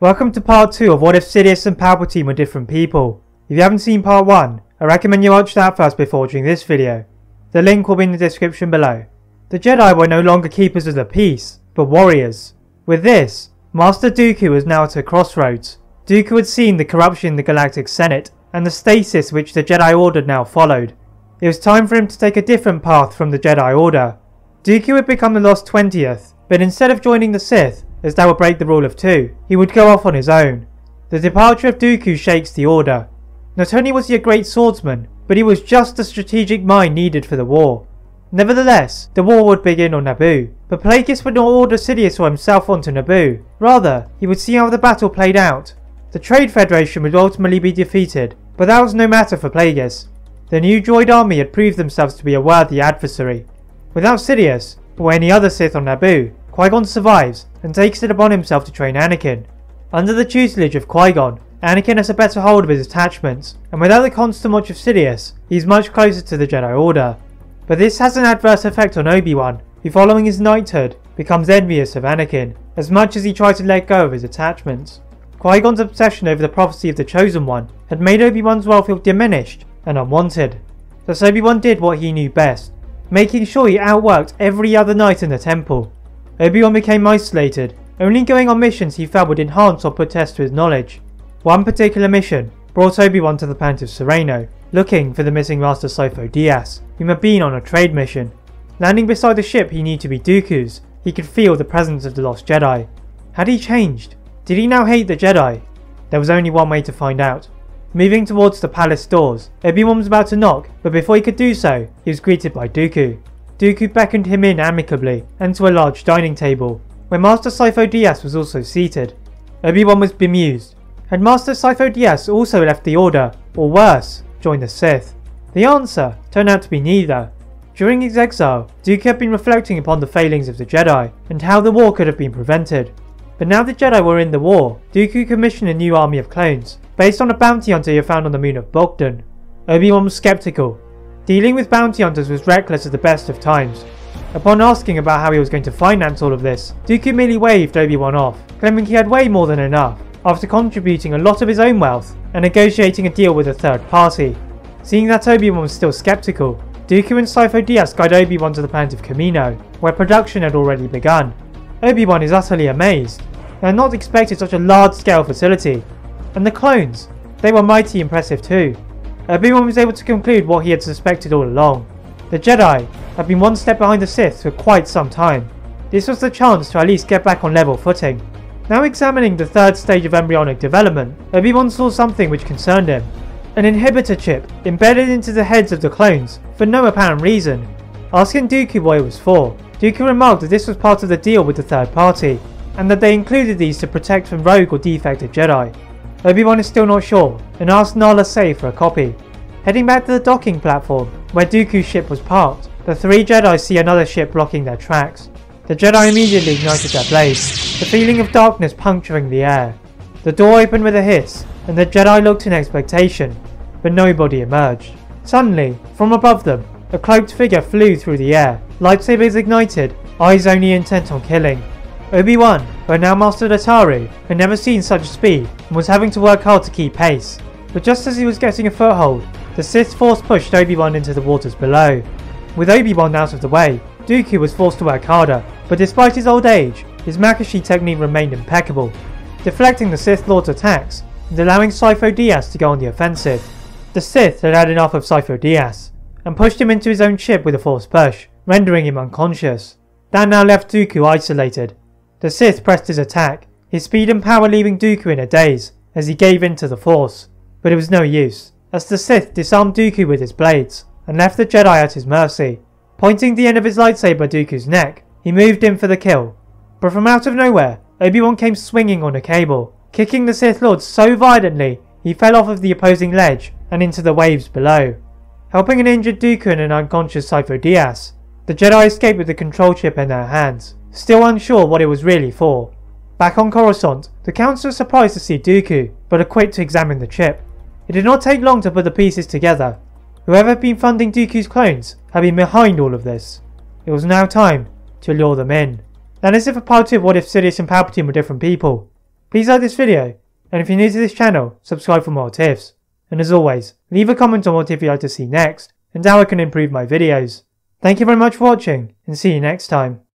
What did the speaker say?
Welcome to part 2 of What If Sidious and Palpatine Were Different People. If you haven't seen part 1, I recommend you watch that first before watching this video. The link will be in the description below. The Jedi were no longer keepers of the peace, but warriors. With this, Master Dooku was now at a crossroads. Dooku had seen the corruption in the Galactic Senate, and the stasis which the Jedi Order now followed. It was time for him to take a different path from the Jedi Order. Dooku had become the Lost 20th, but instead of joining the Sith, as that would break the rule of two, he would go off on his own. The departure of Dooku shakes the order. Not only was he a great swordsman, but he was just the strategic mind needed for the war. Nevertheless, the war would begin on Naboo, but Plagueis would not order Sidious or himself onto Naboo. Rather, he would see how the battle played out. The Trade Federation would ultimately be defeated, but that was no matter for Plagueis. The new droid army had proved themselves to be a worthy adversary. Without Sidious, or any other Sith on Naboo, Qui-Gon survives and takes it upon himself to train Anakin. Under the tutelage of Qui-Gon, Anakin has a better hold of his attachments, and without the constant watch of Sidious, he is much closer to the Jedi Order. But this has an adverse effect on Obi-Wan, who following his knighthood, becomes envious of Anakin, as much as he tries to let go of his attachments. Qui-Gon's obsession over the prophecy of the Chosen One had made Obi-Wan's role feel diminished and unwanted. Thus Obi-Wan did what he knew best, making sure he outworked every other knight in the temple. Obi-Wan became isolated, only going on missions he felt would enhance or put test to his knowledge. One particular mission brought Obi-Wan to the planet of Sereno, looking for the missing Master Sifo-Dyas, whom had been on a trade mission. Landing beside the ship he knew to be Dooku's, he could feel the presence of the lost Jedi. Had he changed? Did he now hate the Jedi? There was only one way to find out. Moving towards the palace doors, Obi-Wan was about to knock, but before he could do so, he was greeted by Dooku. Dooku beckoned him in amicably, and to a large dining table, where Master Sifo-Dyas was also seated. Obi-Wan was bemused. Had Master Sifo-Dyas also left the Order, or worse, joined the Sith? The answer turned out to be neither. During his exile, Dooku had been reflecting upon the failings of the Jedi, and how the war could have been prevented. But now the Jedi were in the war, Dooku commissioned a new army of clones, based on a bounty hunter he had found on the moon of Bogdan. Obi-Wan was skeptical. Dealing with bounty hunters was reckless at the best of times. Upon asking about how he was going to finance all of this, Dooku merely waved Obi-Wan off, claiming he had way more than enough, after contributing a lot of his own wealth and negotiating a deal with a third party. Seeing that Obi-Wan was still skeptical, Dooku and Sifo-Dyas guide Obi-Wan to the planet of Kamino, where production had already begun. Obi-Wan is utterly amazed. They had not expected such a large-scale facility. And the clones, they were mighty impressive too. Obi-Wan was able to conclude what he had suspected all along. The Jedi had been one step behind the Sith for quite some time. This was the chance to at least get back on level footing. Now examining the third stage of embryonic development, Obi-Wan saw something which concerned him. An inhibitor chip embedded into the heads of the clones for no apparent reason. Asking Dooku what it was for, Dooku remarked that this was part of the deal with the third party, and that they included these to protect from rogue or defected Jedi. Obi-Wan is still not sure, and asked Nala Se for a copy. Heading back to the docking platform, where Dooku's ship was parked, the three Jedi see another ship blocking their tracks. The Jedi immediately ignited their blades, the feeling of darkness puncturing the air. The door opened with a hiss, and the Jedi looked in expectation, but nobody emerged. Suddenly, from above them, a cloaked figure flew through the air, lightsabers ignited, eyes only intent on killing. Obi-Wan, who had now mastered Ataru, had never seen such speed and was having to work hard to keep pace. But just as he was getting a foothold, the Sith force pushed Obi-Wan into the waters below. With Obi-Wan out of the way, Dooku was forced to work harder, but despite his old age, his Makashi technique remained impeccable, deflecting the Sith Lord's attacks and allowing Sifo-Dyas to go on the offensive. The Sith had had enough of Sifo-Dyas and pushed him into his own ship with a force push, rendering him unconscious. That now left Dooku isolated. The Sith pressed his attack, his speed and power leaving Dooku in a daze as he gave in to the Force. But it was no use, as the Sith disarmed Dooku with his blades and left the Jedi at his mercy. Pointing the end of his lightsaber at Dooku's neck, he moved in for the kill. But from out of nowhere, Obi-Wan came swinging on a cable, kicking the Sith Lord so violently he fell off of the opposing ledge and into the waves below. Helping an injured Dooku and an unconscious Sifo-Dyas, the Jedi escaped with the control chip in their hands, still unsure what it was really for. Back on Coruscant, the Council was surprised to see Dooku, but are quick to examine the chip. It did not take long to put the pieces together. Whoever had been funding Dooku's clones had been behind all of this. It was now time to lure them in. That is it for part 2 of What If Sidious and Palpatine Were Different People. Please like this video, and if you're new to this channel, subscribe for more tips. And as always, leave a comment on what tip you'd like to see next, and how I can improve my videos. Thank you very much for watching, and see you next time.